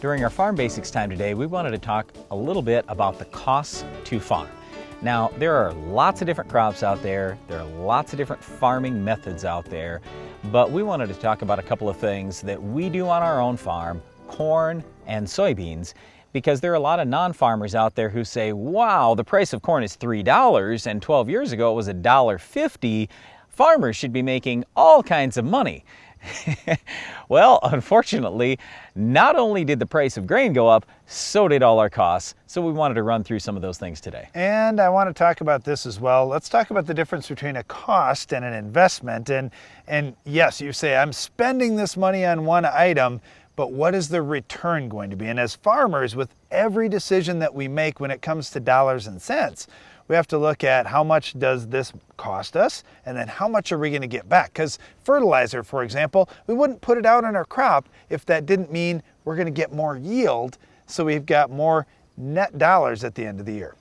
During our Farm Basics time today, we wanted to talk a little bit about the costs to farm. Now, there are lots of different crops out there. There are lots of different farming methods out there, but we wanted to talk about a couple of things that we do on our own farm, corn and soybeans, because there are a lot of non-farmers out there who say, wow, the price of corn is $3 and 12 years ago it was $1.50. Farmers should be making all kinds of money. Well, unfortunately, not only did the price of grain go up, so did all our costs. So we wanted to run through some of those things today. And I want to talk about this as well. Let's talk about the difference between a cost and an investment. And yes, you say, I'm spending this money on one item, but what is the return going to be? And as farmers, with every decision that we make when it comes to dollars and cents, we have to look at how much does this cost us, and then how much are we going to get back? Because fertilizer, for example, we wouldn't put it out on our crop if that didn't mean we're going to get more yield, so we've got more net dollars at the end of the year.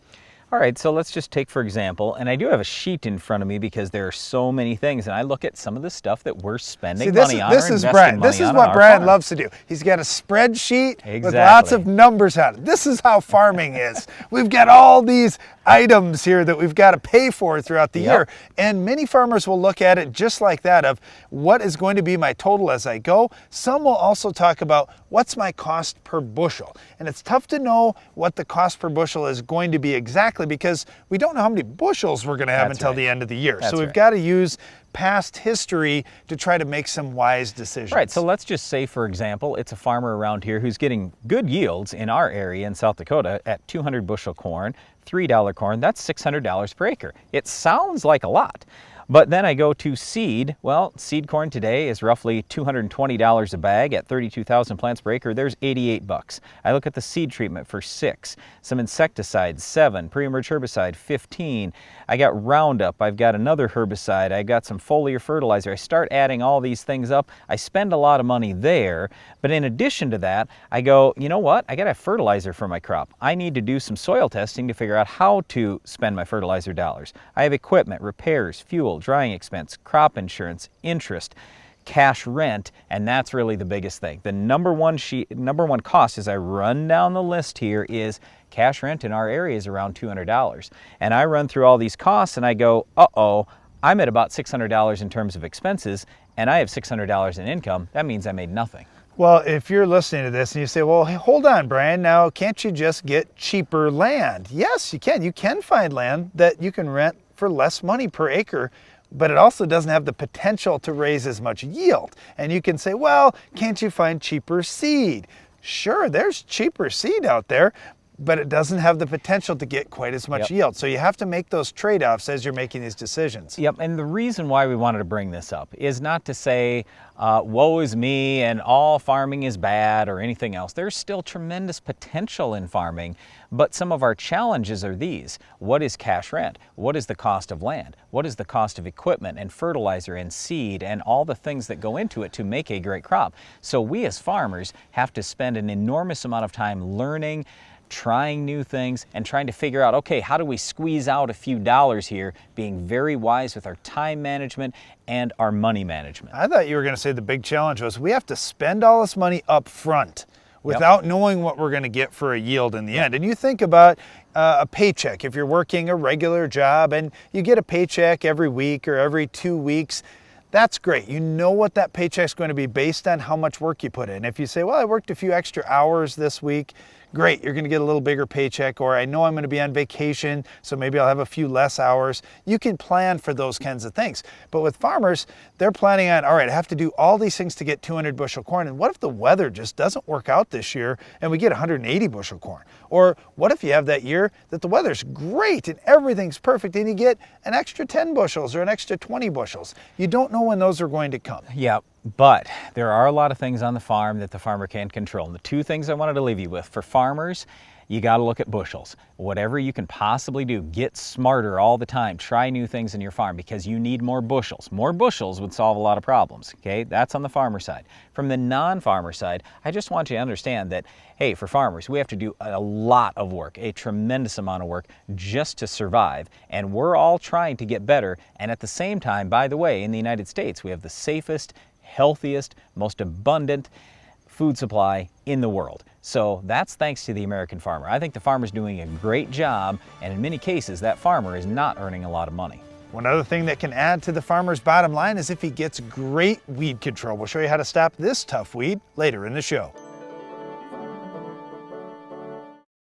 All right, so let's just take, for example, and I do have a sheet in front of me because there are so many things, and I look at some of the stuff that we're spending money on. This is Brian. This is what Brian loves to do. He's got a spreadsheet with lots of numbers on it. This is how farming is. We've got all these items here that we've got to pay for throughout the year, and many farmers will look at it just like that, of what is going to be my total as I go. Some will also talk about what's my cost per bushel, and it's tough to know what the cost per bushel is going to be exactly because we don't know how many bushels we're going to have until the end of the year. So we've got to use past history to try to make some wise decisions. Right, so let's just say, for example, it's a farmer around here who's getting good yields in our area in South Dakota at 200 bushel corn, $3 corn, that's $600 per acre. It sounds like a lot. But then I go to seed. Well, seed corn today is roughly $220 a bag at 32,000 plants per acre. There's 88 bucks. I look at the seed treatment for 6, some insecticides 7, pre-emerge herbicide 15. I got Roundup, I've got another herbicide, I got some foliar fertilizer. I start adding all these things up. I spend a lot of money there, but in addition to that, I go, you know what? I got to have fertilizer for my crop. I need to do some soil testing to figure out how to spend my fertilizer dollars. I have equipment, repairs, fuel, drying expense, crop insurance, interest, cash rent, and that's really the biggest thing. The number one cost as I run down the list here is cash rent in our area is around $200. And I run through all these costs and I go, uh-oh, I'm at about $600 in terms of expenses and I have $600 in income. That means I made nothing. Well, if you're listening to this and you say, well, hey, hold on, Brian, now can't you just get cheaper land? Yes, you can. You can find land that you can rent for less money per acre, but it also doesn't have the potential to raise as much yield. And you can say, well, can't you find cheaper seed? Sure, there's cheaper seed out there, but it doesn't have the potential to get quite as much yield. So you have to make those trade-offs as you're making these decisions. Yep, and the reason why we wanted to bring this up is not to say, woe is me and all farming is bad or anything else. There's still tremendous potential in farming, but some of our challenges are these. What is cash rent? What is the cost of land? What is the cost of equipment and fertilizer and seed and all the things that go into it to make a great crop? So we as farmers have to spend an enormous amount of time learning, trying new things, and trying to figure out, okay, how do we squeeze out a few dollars here, being very wise with our time management and our money management. I thought you were going to say the big challenge was we have to spend all this money up front without knowing what we're going to get for a yield in the end. And you think about a paycheck. If you're working a regular job and you get a paycheck every week or every 2 weeks, that's great. You know what that paycheck's going to be based on how much work you put in. If you say, well, I worked a few extra hours this week, great, you're going to get a little bigger paycheck. Or I know I'm going to be on vacation, so maybe I'll have a few less hours. You can plan for those kinds of things. But with farmers, they're planning on, all right, I have to do all these things to get 200 bushel corn. And what if the weather just doesn't work out this year and we get 180 bushel corn? Or what if you have that year that the weather's great and everything's perfect and you get an extra 10 bushels or an extra 20 bushels? You don't know when those are going to come. Yeah, but there are a lot of things on the farm that the farmer can't control. And the two things I wanted to leave you with, for farmers, you got to look at bushels. Whatever you can possibly do, get smarter all the time. Try new things in your farm because you need more bushels. More bushels would solve a lot of problems, okay? That's on the farmer side. From the non-farmer side, I just want you to understand that, hey, for farmers, we have to do a lot of work, a tremendous amount of work just to survive. And we're all trying to get better. And at the same time, by the way, in the United States, we have the safest, healthiest, most abundant food supply in the world. So that's thanks to the American farmer. I think the farmer's doing a great job, and in many cases, that farmer is not earning a lot of money. One other thing that can add to the farmer's bottom line is if he gets great weed control. We'll show you how to stop this tough weed later in the show.